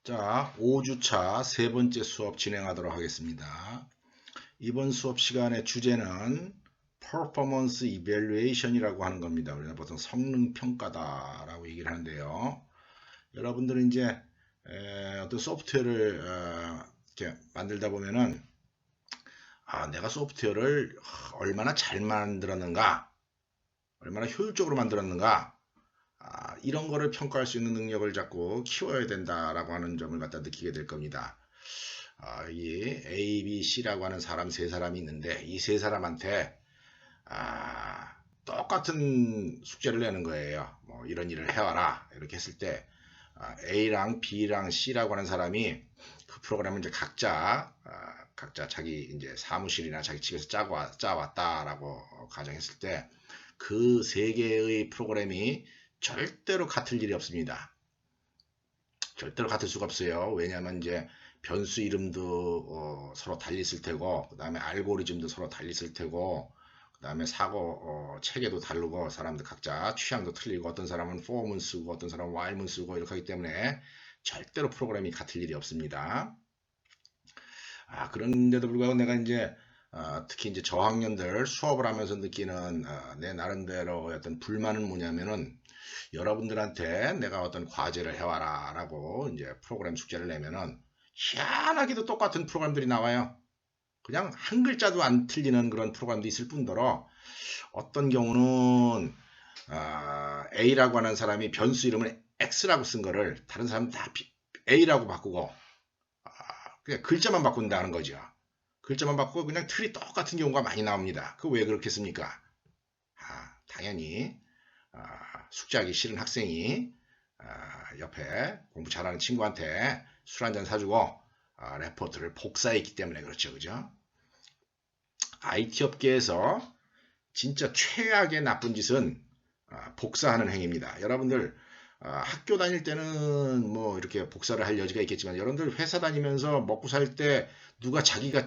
자, 5주차 세 번째 수업 진행하도록 하겠습니다. 이번 수업 시간의 주제는 Performance Evaluation이라고 하는 겁니다. 우리가 보통 성능 평가다라고 얘기를 하는데요. 여러분들은 이제 어떤 소프트웨어를 이렇게 만들다 보면은 내가 소프트웨어를 얼마나 잘 만들었는가, 얼마나 효율적으로 만들었는가, 이런 거를 평가할 수 있는 능력을 자꾸 키워야 된다라고 하는 점을 갖다 느끼게 될 겁니다. 이 A, B, C라고 하는 사람 세 사람이 있는데 이 세 사람한테 똑같은 숙제를 내는 거예요. 뭐 이런 일을 해와라 이렇게 했을 때 A랑 B랑 C라고 하는 사람이 그 프로그램을 이제 각자 자기 이제 사무실이나 자기 집에서 짜왔다라고 가정했을 때 그 세 개의 프로그램이 절대로 같을 일이 없습니다. 절대로 같을 수가 없어요. 왜냐하면 이제 변수 이름도 서로 달리 있을 테고, 그 다음에 알고리즘도 서로 달리 있을 테고, 그 다음에 사고 체계도 다르고, 사람들 각자 취향도 틀리고, 어떤 사람은 for문 쓰고, 어떤 사람은 while문 쓰고 이렇게 하기 때문에 절대로 프로그램이 같을 일이 없습니다. 그런데도 불구하고 내가 이제 특히 이제 저학년들 수업을 하면서 느끼는 내 나름대로 어떤 불만은 뭐냐면은 여러분들한테 내가 어떤 과제를 해와라 라고 이제 프로그램 숙제를 내면은 희한하게도 똑같은 프로그램들이 나와요. 그냥 한 글자도 안 틀리는 그런 프로그램도 있을 뿐더러 어떤 경우는 A라고 하는 사람이 변수 이름을 X라고 쓴 거를 다른 사람은 다 A라고 바꾸고 그냥 글자만 바꾼다는 거죠. 글자만 바꾸고 그냥 틀이 똑같은 경우가 많이 나옵니다. 그 왜 그렇겠습니까? 당연히 숙제하기 싫은 학생이 옆에 공부 잘하는 친구한테 술 한잔 사주고 레포트를 복사했기 때문에 그렇죠. 그죠? IT 업계에서 진짜 최악의 나쁜 짓은 복사하는 행위입니다. 여러분들 학교 다닐 때는 뭐 이렇게 복사를 할 여지가 있겠지만 여러분들 회사 다니면서 먹고 살 때 누가 자기가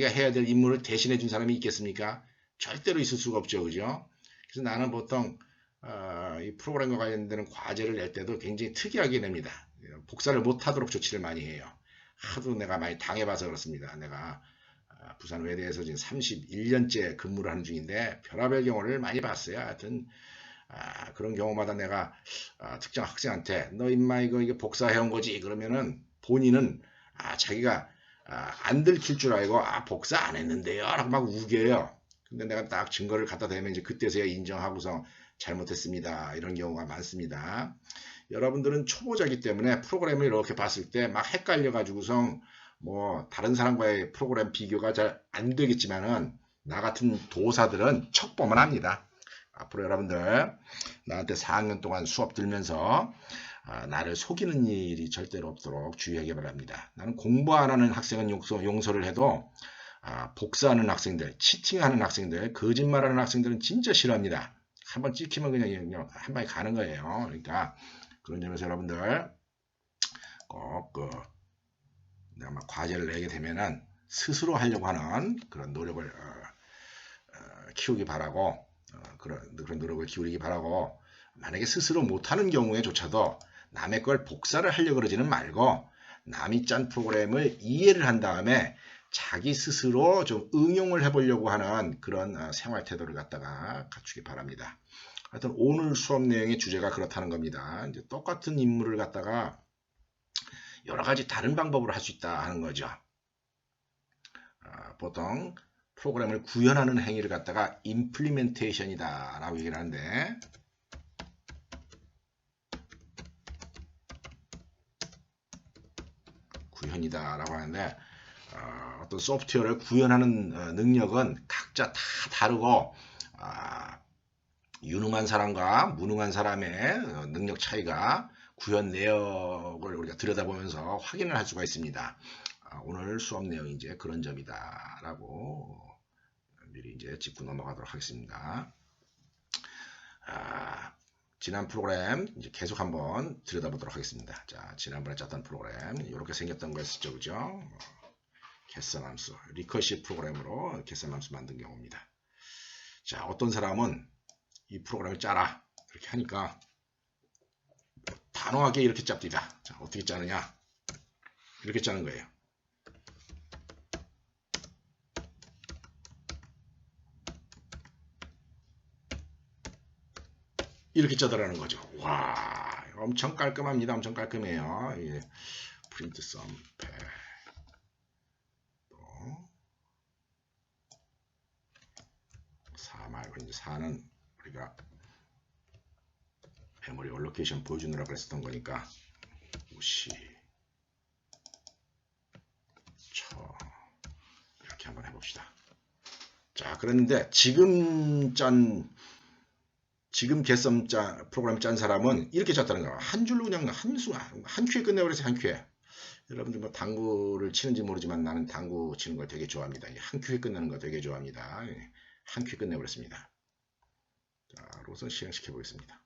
해야 될 임무를 대신해 준 사람이 있겠습니까? 절대로 있을 수가 없죠. 그죠? 그래서 나는 보통 이 프로그램과 관련된 과제를 낼 때도 굉장히 특이하게 냅니다. 복사를 못하도록 조치를 많이 해요. 하도 내가 많이 당해봐서 그렇습니다. 내가 부산 외대에서 지금 31년째 근무를 하는 중인데 별의별 경우를 많이 봤어요. 하여튼 그런 경우마다 내가 특정 학생한테 너 임마 이거 복사해온 거지 그러면은 본인은 자기가 안 들킬 줄 알고 복사 안 했는데요 라고 막 우겨요. 근데 내가 딱 증거를 갖다 대면 이제 그때서야 인정하고서 잘못했습니다 이런 경우가 많습니다. 여러분들은 초보자이기 때문에 프로그램을 이렇게 봤을 때 막 헷갈려 가지고서 뭐 다른 사람과의 프로그램 비교가 잘 안 되겠지만은 나 같은 도사들은 척보만 합니다. 앞으로 여러분들 나한테 4학년 동안 수업 들면서 나를 속이는 일이 절대로 없도록 주의하기 바랍니다. 나는 공부 안 하는 학생은 용서를 해도 복사하는 학생들, 치팅하는 학생들, 거짓말하는 학생들은 진짜 싫어합니다. 한번 찍히면 그냥 한 방에 가는 거예요. 그러니까 그런 점에서 여러분들 꼭 내가 막 과제를 내게 되면은 스스로 하려고 하는 그런 노력을 키우기 바라고 그런 노력을 기울이기 바라고 만약에 스스로 못하는 경우에조차도 남의 걸 복사를 하려고 그러지는 말고 남이 짠 프로그램을 이해를 한 다음에 자기 스스로 좀 응용을 해보려고 하는 그런 생활 태도를 갖다가 갖추기 바랍니다. 하여튼 오늘 수업 내용의 주제가 그렇다는 겁니다. 이제 똑같은 임무를 갖다가 여러 가지 다른 방법으로 할 수 있다 하는 거죠. 보통 프로그램을 구현하는 행위를 갖다가 implementation이다 라고 얘기를 하는데 구현이다 라고 하는데 어떤 소프트웨어를 구현하는 능력은 각자 다 다르고 유능한 사람과 무능한 사람의 능력 차이가 구현 내역을 우리가 들여다보면서 확인을 할 수가 있습니다. 오늘 수업 내용이 이제 그런 점이다 라고 미리 이제 짚고 넘어가도록 하겠습니다. 지난 프로그램 이제 계속 한번 들여다보도록 하겠습니다. 자, 지난번에 짰던 프로그램 이렇게 생겼던 거였었죠, 그죠? 계산함수, 리커시브 프로그램으로 계산함수 만든 경우입니다. 자, 어떤 사람은 이 프로그램을 짜라 이렇게 하니까 단호하게 이렇게 짭니다. 자, 어떻게 짜느냐? 이렇게 짜는 거예요. 이렇게 짜더라는 거죠. 와, 엄청 깔끔합니다. 엄청 깔끔해요. 예. 프린트 썸패 또 4 말고 이제 4는 우리가 메모리 얼로케이션 보여주느라고 했었던 거니까 무시 쳐 이렇게 한번 해봅시다. 자, 그런데 지금 개썸 프로그램 짠 사람은 이렇게 짰다는 거야. 한 줄로 그냥 한 큐에 끝내버려서 한 큐에. 여러분들 뭐 당구를 치는지 모르지만 나는 당구 치는 걸 되게 좋아합니다. 한 큐에 끝내는 거 되게 좋아합니다. 한 큐에 끝내버렸습니다. 자, 로선 실행시켜 보겠습니다.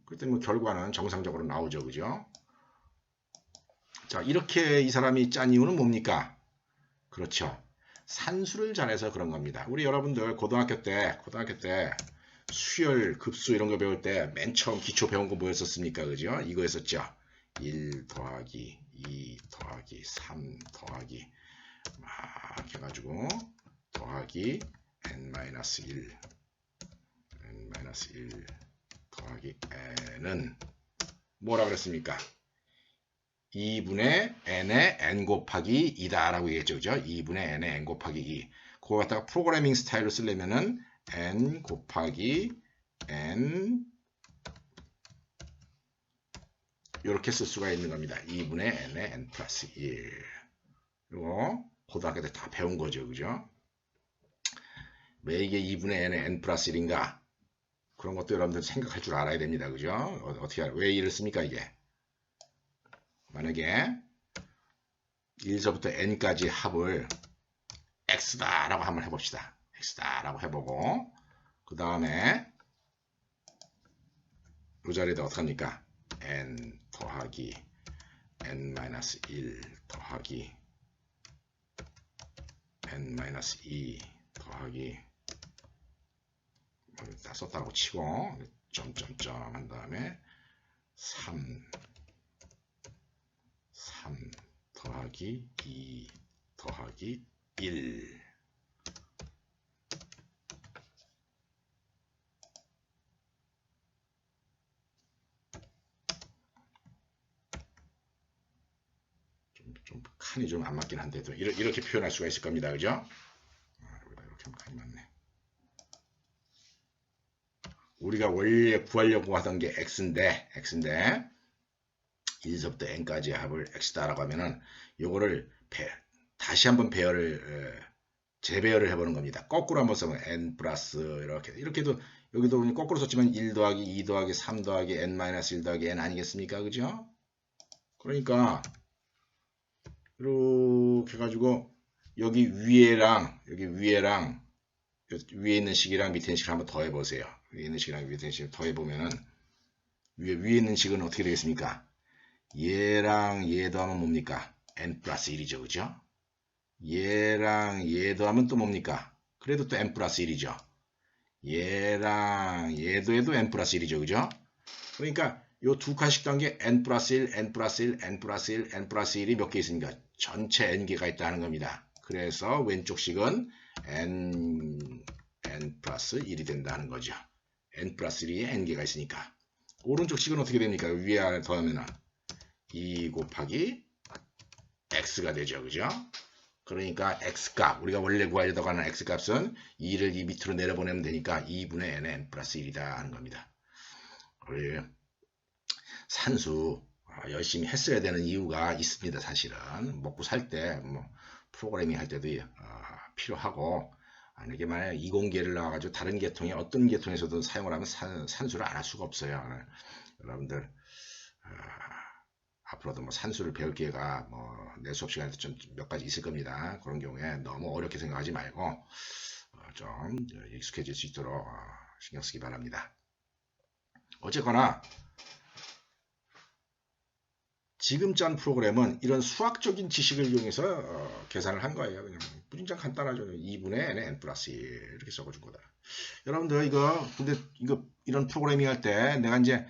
그때 뭐 결과는 정상적으로 나오죠, 그죠? 자, 이렇게 이 사람이 짠 이유는 뭡니까? 그렇죠. 산수를 잘해서 그런 겁니다. 우리 여러분들 고등학교 때 수열, 급수 이런 거 배울 때 맨 처음 기초 배운 거 뭐였었습니까? 그죠? 이거였었죠. 1 더하기 2 더하기 3 더하기 막 해가지고 더하기 n-1 n-1 더하기 n은 뭐라 그랬습니까? 2분의 n의 n 곱하기 2다 라고 얘기했죠. 그죠? 2분의 n의 n 곱하기 2. 그거 갖다가 프로그래밍 스타일로 쓰려면은 n 곱하기 n 이렇게 쓸 수가 있는 겁니다. 2분의 n의 n 플러스 1. 이거 고등학교 때 다 배운 거죠. 그죠? 왜 이게 2분의 n의 n 플러스 1인가? 그런 것도 여러분들 생각할 줄 알아야 됩니다. 그죠? 어떻게 왜 이를 씁니까 이게? 만약에 1서부터 n까지 합을 x다 라고 한번 해봅시다. x다 라고 해보고 그 다음에 이 자리에다 어떡합니까? n 더하기 n-1 더하기 n-2 더하기 다 썼다고 치고 점점점 한 다음에 3 더하기 2 더하기 1 좀 칸이 좀 안 맞긴 한데 이렇게 표현할 수가 있을 겁니다. 그죠? 여기다 이렇게 하면 칸이 맞네. 우리가 원래 구하려고 하던 게 x인데 1서부터 n까지의 합을 x다라고 하면은 요거를 다시 한번 재배열을 해보는 겁니다. 거꾸로 한번 써보면 n 플러스 이렇게도 여기도 거꾸로 썼지만 1 더하기 2 더하기 3 더하기 n-1 더하기 n 아니겠습니까? 그죠? 그러니까 이렇게 해가지고 여기 위에랑 위에 있는 식이랑 밑에 있는 식을 한번 더해보세요. 위에 있는 식이랑 밑에 있는 식을 더해보면은 위에 있는 식은 어떻게 되겠습니까? 얘랑 얘 더하면 뭡니까? n 플러스 1이죠. 그죠? 얘랑 얘 더하면 또 뭡니까? 그래도 또 n 플러스 1이죠. 얘랑 얘도 해도 n 플러스 1이죠. 그죠? 그러니까 요 두 칸씩 단계 n 플러스 1, n 플러스 1, n 플러스 1, n 플러스 1이 몇 개 있습니까? 전체 n개가 있다는 겁니다. 그래서 왼쪽 식은 n 플러스 1이 된다는 거죠. n 플러스 1이 n개가 있으니까. 오른쪽 식은 어떻게 됩니까? 위에 아래 더하면 2 곱하기 x가 되죠. 그죠? 그러니까 x값, 우리가 원래 구하려고 하는 x값은 2를 이 밑으로 내려보내면 되니까 2분의 n 플러스 1이다 하는 겁니다. 우리 산수 열심히 했어야 되는 이유가 있습니다. 사실은 먹고 살 때 뭐 프로그래밍 할 때도 필요하고 만약에 만약 이공계를 나와가지고 다른 계통에 어떤 계통에서도 사용을 하면 산수를 안 할 수가 없어요. 여러분들 앞으로도 뭐 산수를 배울 기회가 뭐 내 수업 시간에도 좀 몇 가지 있을 겁니다. 그런 경우에 너무 어렵게 생각하지 말고 좀 익숙해질 수 있도록 신경 쓰기 바랍니다. 어쨌거나 지금 짠 프로그램은 이런 수학적인 지식을 이용해서 계산을 한 거예요. 그냥 무진장 간단하죠. 2분의 n에 n 플러스 1 이렇게 적어준 거다. 여러분들 근데 이런 프로그래밍 할 때 내가 이제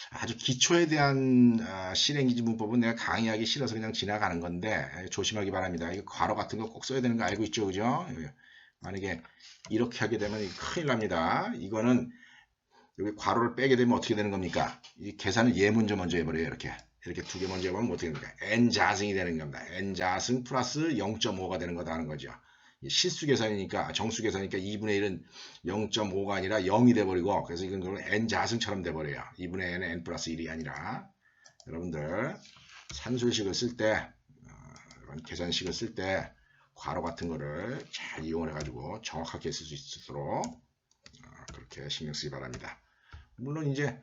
아주 기초에 대한 실행기지 문법은 내가 강의하기 싫어서 그냥 지나가는 건데 조심하기 바랍니다. 이거 괄호 같은 거 꼭 써야 되는 거 알고 있죠, 그죠? 만약에 이렇게 하게 되면 큰일 납니다. 이거는 여기 괄호를 빼게 되면 어떻게 되는 겁니까? 이 계산을 먼저 해버려요. 이렇게 두 개 먼저 해보면 어떻게 됩니까? n자승이 되는 겁니다. n자승 플러스 0.5가 되는 거다 하는 거죠. 실수 계산이니까 정수 계산이니까 2분의 1은 0.5가 아니라 0이 돼버리고 그래서 이건 n자승처럼 돼버려요. 2분의 n은 n 플러스 1이 아니라 여러분들 산술식을 쓸 때 이런 계산식을 쓸 때 괄호 같은 거를 잘 이용을 해가지고 정확하게 쓸 수 있도록 그렇게 신경 쓰기 바랍니다. 물론 이제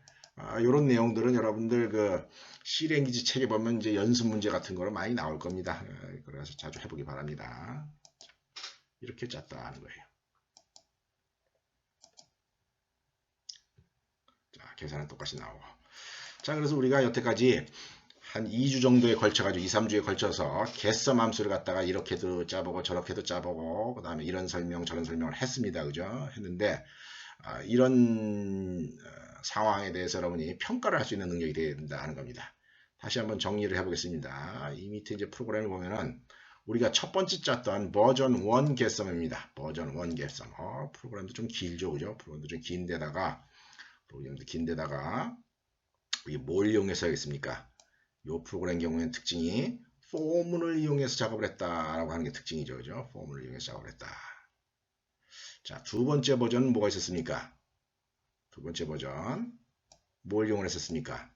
이런 내용들은 여러분들 실행기지 책에 보면 이제 연습 문제 같은 거로 많이 나올 겁니다. 그래서 자주 해보기 바랍니다. 이렇게 짰다 하는 거예요. 자, 계산은 똑같이 나오고. 자, 그래서 우리가 여태까지 한 2주 정도에 걸쳐가지고 2, 3주에 걸쳐서 개썸 함수를 갖다가 이렇게도 짜보고 저렇게도 짜보고 그 다음에 이런 설명 저런 설명을 했습니다. 그죠? 했는데 이런 상황에 대해서 여러분이 평가를 할 수 있는 능력이 되어야 된다 하는 겁니다. 다시 한번 정리를 해보겠습니다. 이 밑에 이제 프로그램을 보면은 우리가 첫 번째 짰던 버전 1 개썸입니다. 버전 1 개썸. 프로그램도 좀 길죠, 그죠? 프로그램도 좀 긴데다가 이게 뭘 이용해서 하겠습니까? 이 프로그램 경우에는 특징이 포문을 이용해서 작업을 했다라고 하는 게 특징이죠, 그죠? 포문을 이용해서 작업을 했다. 자, 두 번째 버전은 뭐가 있었습니까? 두 번째 버전 뭘 이용을 했었습니까?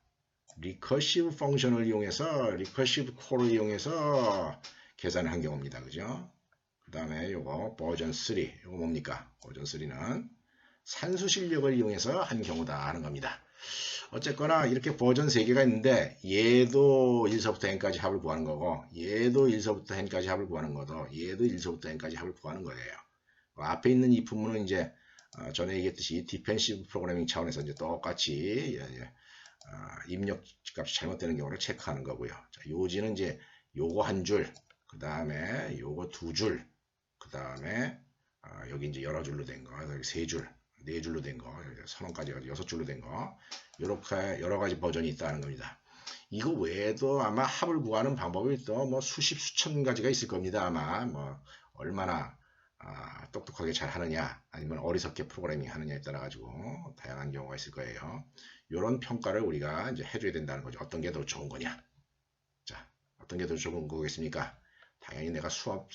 리커시브 펑션을 이용해서 리커시브 콜을 이용해서 계산을 한 경우입니다. 그죠? 그 다음에 요거 버전 3 요거 뭡니까? 버전 3는 산수 실력을 이용해서 한 경우다 하는 겁니다. 어쨌거나 이렇게 버전 3개가 있는데 얘도 1서부터 n까지 합을 구하는 거고 얘도 1서부터 n까지 합을 구하는 거고 얘도 1서부터 n까지 합을 구하는 거예요. 앞에 있는 이 부분은 이제 전에 얘기했듯이 디펜시브 프로그래밍 차원에서 이제 똑같이 입력 값이 잘못되는 경우를 체크하는 거고요. 자, 요지는 이제 요거 한 줄, 그 다음에 요거 두 줄, 그 다음에 여기 이제 여러 줄로 된 거, 여기 세 줄, 네 줄로 된 거, 선언까지 여섯 줄로 된 거, 이렇게 여러 가지 버전이 있다는 겁니다. 이거 외에도 아마 합을 구하는 방법이 또 뭐 수십 수천 가지가 있을 겁니다. 아마 뭐 얼마나 똑똑하게 잘 하느냐 아니면 어리석게 프로그래밍 하느냐에 따라 가지고 다양한 경우가 있을 거예요. 이런 평가를 우리가 이제 해줘야 된다는 거죠. 어떤 게 더 좋은 거냐? 자, 어떤 게 더 좋은 거겠습니까? 당연히 내가 수업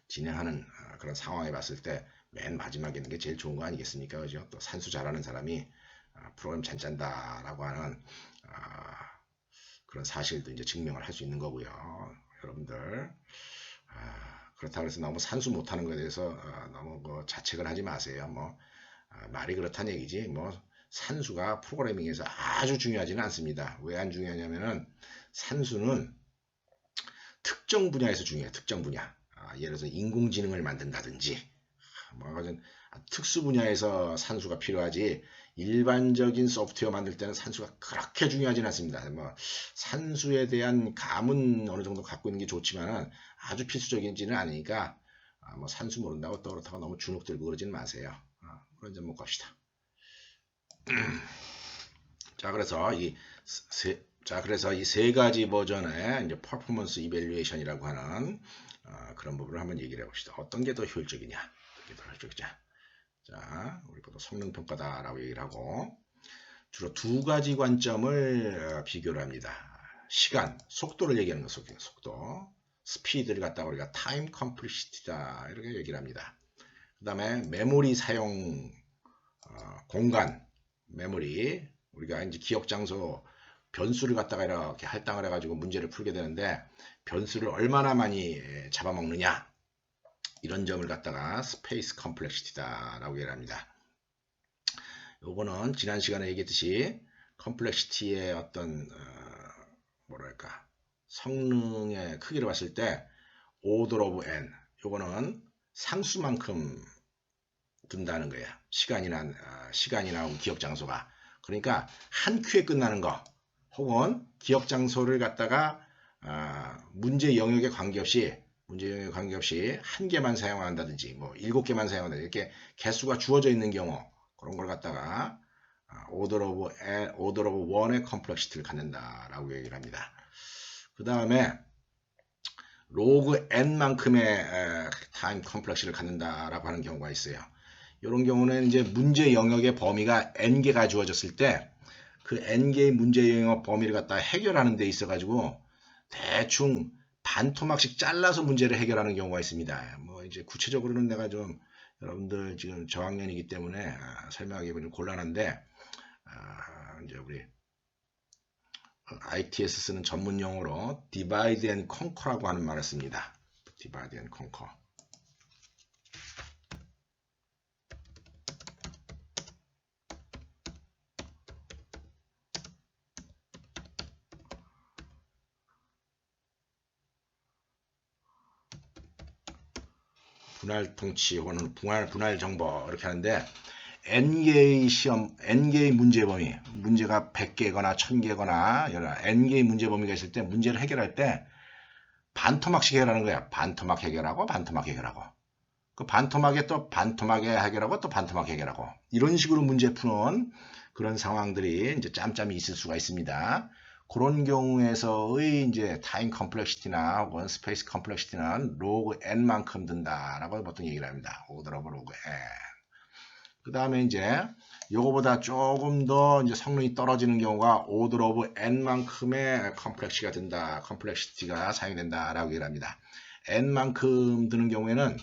진행하는 그런 상황에 봤을 때 맨 마지막에 있는 게 제일 좋은 거 아니겠습니까? 그죠? 또 산수 잘하는 사람이 프로그램 잘 짠다라고 하는 그런 사실도 이제 증명을 할 수 있는 거고요. 여러분들 그렇다고 해서 너무 산수 못하는 것에 대해서 너무 자책을 하지 마세요. 말이 그렇다는 얘기지 산수가 프로그래밍에서 아주 중요하지는 않습니다. 왜 안 중요하냐면은 산수는 특정 분야에서 중요해요. 특정 분야. 예를 들어서 인공지능을 만든다든지 특수 분야에서 산수가 필요하지 일반적인 소프트웨어 만들 때는 산수가 그렇게 중요하지는 않습니다. 산수에 대한 감은 어느 정도 갖고 있는 게 좋지만 아주 필수적이지는 않으니까 산수 모른다고 또 그렇다고 너무 주눅 들고 그러지는 마세요. 그런 점 못 갑시다. 자, 그래서 이 세 가지 버전의 이제 퍼포먼스 이밸류에이션이라고 하는 그런 부분을 한번 얘기를 해봅시다. 어떤 게 더 효율적이냐? 어떤 게 더 효율적이냐? 자, 우리 보통 성능 평가다라고 얘기를 하고 주로 두 가지 관점을 비교를 합니다. 시간, 속도를 얘기하는 거, 속도, 스피드를 갖다가 우리가 타임 컴플리시티다 이렇게 얘기를 합니다. 그 다음에 메모리 사용, 공간, 메모리, 우리가 이제 기억 장소 변수를 갖다가 이렇게 할당을 해가지고 문제를 풀게 되는데 변수를 얼마나 많이 잡아먹느냐 이런 점을 갖다가 스페이스 컴플렉시티다 라고 얘기를 합니다. 요거는 지난 시간에 얘기했듯이 컴플렉시티의 어떤 뭐랄까 성능의 크기를 봤을 때 order of n 요거는 상수만큼 든다는 거예요. 시간이나 기억 장소가. 그러니까 한 큐에 끝나는 거 혹은 기억 장소를 갖다가 문제 영역에 관계없이 한 개만 사용한다든지 뭐 7개만 사용한다 이렇게 개수가 주어져 있는 경우 그런 걸 갖다가 order of one의 컴플렉시티를 갖는다라고 얘기를 합니다. 그 다음에 로그 n만큼의 타임 컴플렉시를 갖는다라고 하는 경우가 있어요. 이런 경우는 이제 문제 영역의 범위가 n개가 주어졌을 때 그 n개의 문제 영역 범위를 갖다가 해결하는 데 있어 가지고 대충 반토막씩 잘라서 문제를 해결하는 경우가 있습니다. 뭐 이제 구체적으로는 내가 좀 여러분들 지금 저학년이기 때문에 설명하기 좀 곤란한데 이제 우리 IT에서 쓰는 전문 용어로 divide and conquer라고 하는 말을 씁니다. divide and conquer. 분할 통치 혹은 분할 정보 이렇게 하는데 n개의 시험, n개의 문제 범위, 문제가 100개거나 1000개거나 여러 n개의 문제 범위가 있을 때 문제를 해결할 때 반토막씩 해결하는 거야. 반토막 해결하고 반토막 해결하고 그 반토막에 또 반토막에 해결하고 또 반토막 해결하고 이런 식으로 문제 푸는 그런 상황들이 이제 짬짬이 있을 수가 있습니다. 그런 경우에서의 이제 타임 컴플렉시티나 혹은 스페이스 컴플렉시티는 로그 n만큼 든다라고 보통 얘기를 합니다. order of log n. 그 다음에 이제 요거보다 조금 더 이제 성능이 떨어지는 경우가 order of n만큼의 컴플렉시티가 든다. 컴플렉시티가 사용된다라고 얘기를 합니다. n만큼 드는 경우에는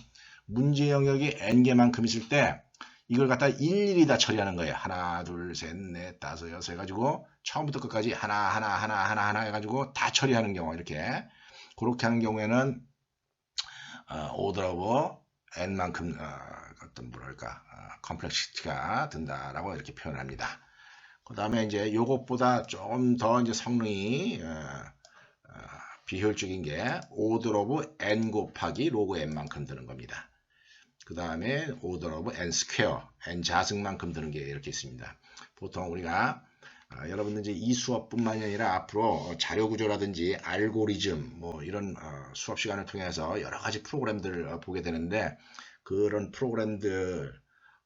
문제 영역이 n개만큼 있을 때 이걸 갖다 일일이 다 처리하는 거예요. 하나, 둘, 셋, 넷, 다섯, 여섯 해가지고 처음부터 끝까지 하나 해가지고 다 처리하는 경우 이렇게 그렇게 하는 경우에는 order of n만큼 어떤 뭐랄까 컴플렉시티가 든다라고 이렇게 표현합니다. 그 다음에 이제 요것보다 조금 더 이제 성능이 비효율적인 게 order of n 곱하기 로그 n만큼 드는 겁니다. 그 다음에 order of n square, n 자승만큼 드는 게 이렇게 있습니다. 보통 우리가 여러분들 이제 이 수업뿐만이 아니라 앞으로 자료 구조라든지 알고리즘 뭐 이런 수업 시간을 통해서 여러 가지 프로그램들을 보게 되는데 그런 프로그램들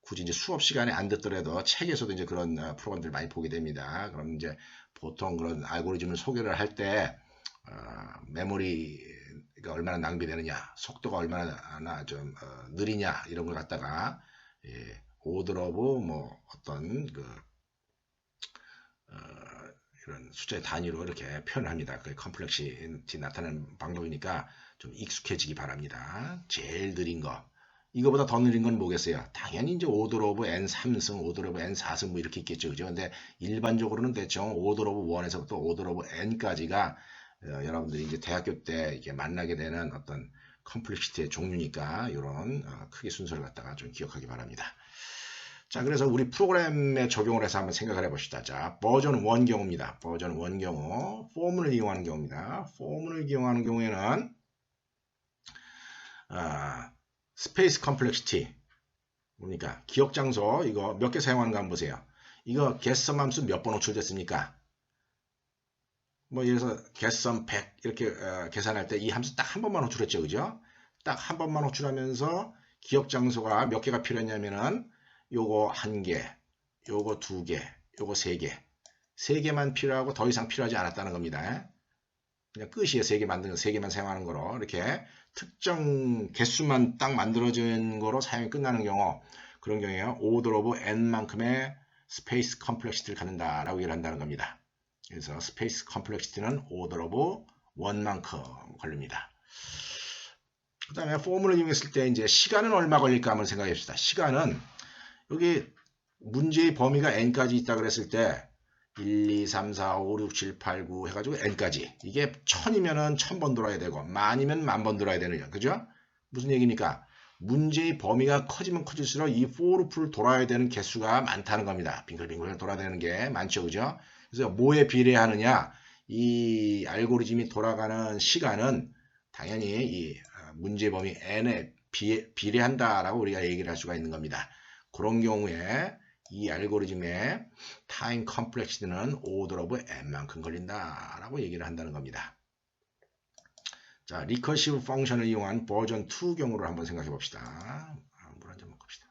굳이 이제 수업 시간에 안 듣더라도 책에서도 이제 그런 프로그램들 많이 보게 됩니다. 그럼 이제 보통 그런 알고리즘을 소개를 할 때 메모리가 얼마나 낭비되느냐, 속도가 얼마나 좀 느리냐 이런 걸 갖다가 order of 뭐 어떤 그 이런 숫자의 단위로 이렇게 표현을 합니다. 그 컴플렉시티 나타내는 방법이니까 좀 익숙해지기 바랍니다. 제일 느린 거. 이거보다 더 느린 건 뭐겠어요? 당연히 이제 order of n3승, order of n4승 뭐 이렇게 있겠죠. 그죠? 근데 일반적으로는 대충 order of 1에서부터 order of n까지가 여러분들이 이제 대학교 때 이렇게 만나게 되는 어떤 컴플렉시티의 종류니까 이런 크게 순서를 갖다가 좀 기억하기 바랍니다. 자, 그래서 우리 프로그램에 적용을 해서 한번 생각을 해봅시다. 자, 버전 1 경우입니다. 버전 1 경우, 포문을 이용하는 경우입니다. 포문을 이용하는 경우에는, 스페이스 컴플렉시티. 그러니까, 기억 장소, 이거 몇 개 사용하는가 한번 보세요. 이거 getSum 함수 몇 번 호출됐습니까? 뭐, 예를 들어서 getSum 100 이렇게 계산할 때 이 함수 딱 한 번만 호출했죠. 그죠? 딱 한 번만 호출하면서 기억 장소가 몇 개가 필요했냐면은, 요거 1개, 요거 2개, 요거 3개. 3개만 필요하고 더 이상 필요하지 않았다는 겁니다. 그냥 끝이에요. 3개 만드는 거, 3개만 사용하는 거로. 이렇게 특정 개수만 딱 만들어진 거로 사용이 끝나는 경우, 그런 경우에요. order of n만큼의 스페이스 컴플렉시티를 갖는다라고 얘기를 한다는 겁니다. 그래서 스페이스 컴플렉시티는 order of 1만큼 걸립니다. 그 다음에 포뮬을 이용했을 때 이제 시간은 얼마 걸릴까 한번 생각해 봅시다. 시간은 여기 문제의 범위가 n까지 있다 그랬을 때 1, 2, 3, 4, 5, 6, 7, 8, 9 해가지고 n까지 이게 1000이면은 1000번 돌아야 되고 만이면 10,000번 돌아야 되느냐 그죠? 무슨 얘기입니까? 문제의 범위가 커지면 커질수록 이 for loop를 돌아야 되는 개수가 많다는 겁니다. 빙글빙글 돌아야 되는 게 많죠 그죠? 그래서 뭐에 비례하느냐 이 알고리즘이 돌아가는 시간은 당연히 이 문제 범위 n에 비례한다라고 우리가 얘기를 할 수가 있는 겁니다. 그런 경우에 이 알고리즘의 타임 컴플렉시티는 오더 오브 n만큼 걸린다라고 얘기를 한다는 겁니다. 자, 리커시브 펑션을 이용한 버전 2 경우를 한번 생각해 봅시다. 물 한 잔 먹읍시다.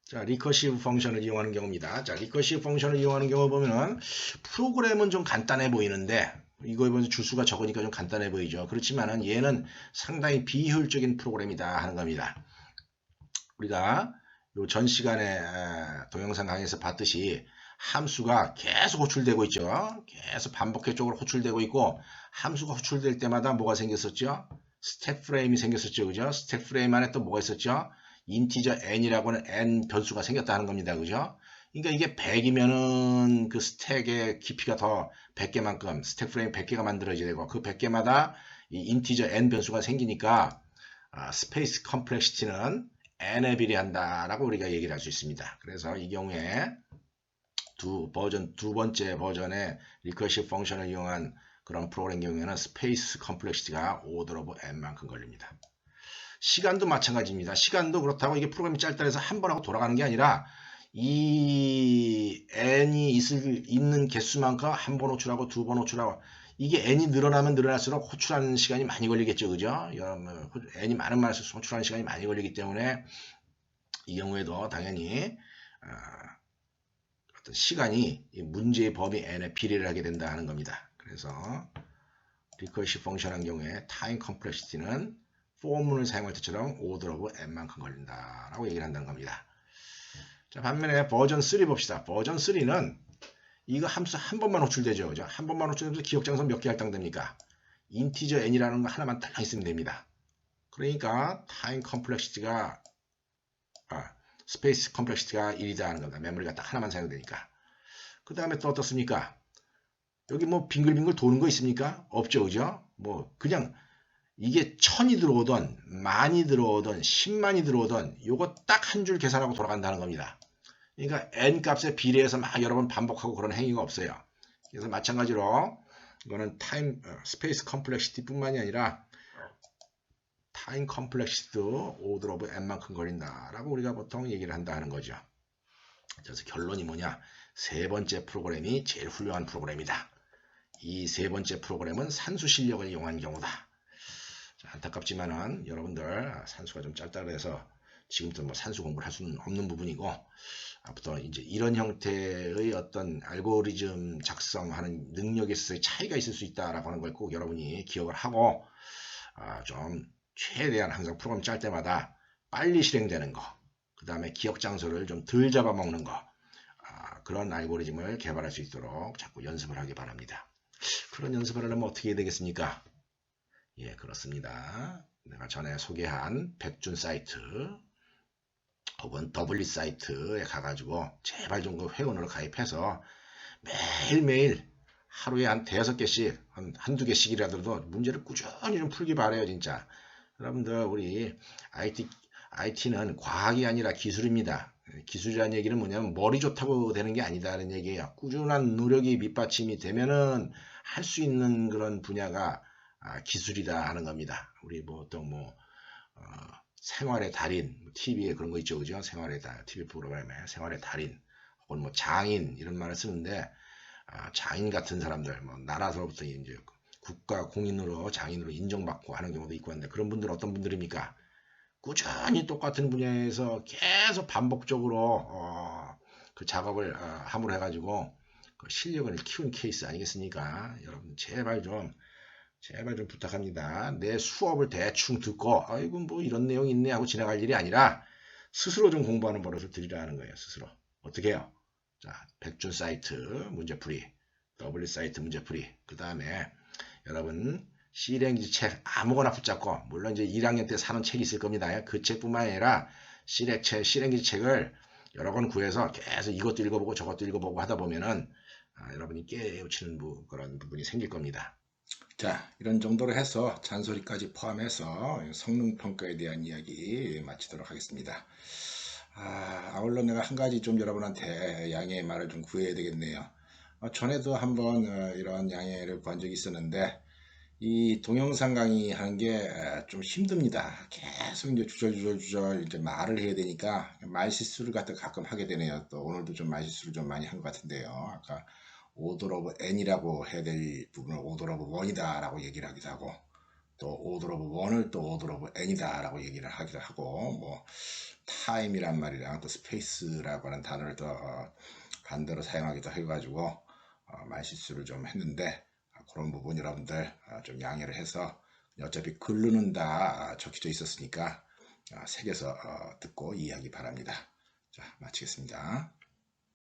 자, 리커시브 펑션을 이용하는 경우입니다. 자, 리커시브 펑션을 이용하는 경우 보면은 프로그램은 좀 간단해 보이는데 이거에 보면 주수가 적으니까 좀 간단해 보이죠. 그렇지만은 얘는 상당히 비효율적인 프로그램이다 하는 겁니다. 우리가 요 전 시간에 동영상 강의에서 봤듯이 함수가 계속 호출되고 있죠. 계속 반복적으로 호출되고 있고 함수가 호출될 때마다 뭐가 생겼었죠? 스택 프레임이 생겼었죠. 그죠? 스택 프레임 안에 또 뭐가 있었죠? 인티저 n이라고 하는 n 변수가 생겼다는 겁니다. 그죠? 그러니까 이게 100이면은 그 스택의 깊이가 더 100개만큼 스택 프레임 100개가 만들어져야 되고 그 100개마다 이 인티저 n 변수가 생기니까 스페이스 컴플렉시티는 n에 비례한다라고 우리가 얘기를 할 수 있습니다. 그래서 이 경우에 두 번째 버전의 리커시브 펑션을 이용한 그런 프로그램 경우에는 스페이스 컴플렉시티가 오더 오브 n만큼 걸립니다. 시간도 마찬가지입니다. 시간도 그렇다고 이게 프로그램이 짧다 해서 한 번 하고 돌아가는 게 아니라 이 n이 있는 개수만큼 한 번 호출하고 두 번 호출하고 이게 n이 늘어나면 늘어날수록 호출하는 시간이 많이 걸리겠죠. 그죠? n이 많은 말일수록 호출하는 시간이 많이 걸리기 때문에 이 경우에도 당연히 어떤 시간이 문제의 범위 n에 비례를 하게 된다 하는 겁니다. 그래서 리커시브 펑션 한 경우에 타임 컴플렉시티는 포문을 사용할 때처럼 오더 오브 n만큼 걸린다라고 얘기를 한다는 겁니다. 자, 반면에 버전 3 봅시다. 버전 3는 이거 함수 한 번만 호출되죠. 그죠? 한 번만 호출되면서 기억장소 몇 개 할당됩니까? 인티저 n이라는 거 하나만 딱 있으면 됩니다. 그러니까 타임 컴플렉시티가 스페이스 컴플렉시티가 1이다 하는 겁니다. 메모리가 딱 하나만 사용되니까. 그 다음에 또 어떻습니까? 여기 뭐 빙글빙글 도는 거 있습니까? 없죠. 그죠? 뭐 그냥 이게 1000이 들어오던 만이 들어오던 10만이 들어오던 요거 딱 한 줄 계산하고 돌아간다는 겁니다. 그러니까 n 값에 비례해서 막 여러 번 반복하고 그런 행위가 없어요. 그래서 마찬가지로 이거는 타임 스페이스 컴플렉시티 뿐만이 아니라 타임 컴플렉시티도 오더 오브 n만큼 걸린다라고 우리가 보통 얘기를 한다 하는 거죠. 그래서 결론이 뭐냐? 세 번째 프로그램이 제일 훌륭한 프로그램이다. 이 세 번째 프로그램은 산수 실력을 이용한 경우다. 자, 안타깝지만은 여러분들 산수가 좀 짧다 그래서 지금부터 뭐 산수 공부를 할 수는 없는 부분이고 앞부터 이제 이런 형태의 어떤 알고리즘 작성하는 능력에 있어서 차이가 있을 수 있다라고 하는 걸 꼭 여러분이 기억을 하고 좀 최대한 항상 프로그램 짤 때마다 빨리 실행되는 거, 그 다음에 기억 장소를 좀 덜 잡아먹는 거, 그런 알고리즘을 개발할 수 있도록 자꾸 연습을 하기 바랍니다. 그런 연습을 하려면 어떻게 해야 되겠습니까? 예, 그렇습니다. 내가 전에 소개한 백준 사이트 혹은 W 사이트에 가가지고 제발 좀 그 회원으로 가입해서 매일매일 하루에 한 5개씩, 한두 개씩이라도 문제를 꾸준히 좀 풀기 바라요, 진짜. 여러분들, 우리 IT는 과학이 아니라 기술입니다. 기술이라는 얘기는 뭐냐면 머리 좋다고 되는 게 아니다라는 얘기예요. 꾸준한 노력이 밑받침이 되면은 할 수 있는 그런 분야가 기술이다 하는 겁니다. 우리 보통 생활의 달인, TV에 그런 거 있죠, 그죠? TV 프로그램에 생활의 달인, 혹은 뭐 장인 이런 말을 쓰는데 장인 같은 사람들, 나라서부터 이제 국가 공인으로 장인으로 인정받고 하는 경우도 있고 한데 그런 분들은 어떤 분들입니까? 꾸준히 똑같은 분야에서 계속 반복적으로 그 작업을 함으로 해가지고 그 실력을 키운 케이스 아니겠습니까? 여러분 제발 좀 부탁합니다. 내 수업을 대충 듣고 아이고 뭐 이런 내용 있네 하고 지나갈 일이 아니라 스스로 좀 공부하는 버릇을 들이라는 거예요. 스스로. 어떻게 해요? 자, 백준 사이트 문제풀이, W 사이트 문제풀이, 그 다음에 여러분 C랭귀지 책 아무거나 붙잡고, 물론 이제 1학년 때 사는 책이 있을 겁니다. 그 책뿐만 아니라 C랭귀지 책을 여러 권 구해서 계속 이것도 읽어보고 저것도 읽어보고 하다 보면은 여러분이 깨우치는 그런 부분이 생길 겁니다. 자, 이런 정도로 해서 잔소리까지 포함해서 성능평가에 대한 이야기 마치도록 하겠습니다. 아울러 내가 한 가지 좀 여러분한테 양해의 말을 좀 구해야 되겠네요. 전에도 한번 이런 양해를 구한 적이 있었는데 이 동영상 강의 하는 게 좀 힘듭니다. 계속 이제 주저주저 이제 말을 해야 되니까 말 실수를 갖다 가끔 하게 되네요. 또 오늘도 좀 말 실수를 좀 많이 한 것 같은데요. 아까 order of n이라고 해야 될 부분을 order of 1이다 라고 얘기를 하기도 하고, 또 order of 1을 또 order of n이다 라고 얘기를 하기도 하고, 뭐 time이란 말이랑 또 space라고 하는 단어를 또 반대로 사용하기도 해가지고 말 실수를 좀 했는데, 그런 부분 여러분들 좀 양해를 해서, 어차피 글로는 다 적혀져 있었으니까 새겨서 듣고 이해하기 바랍니다. 자, 마치겠습니다.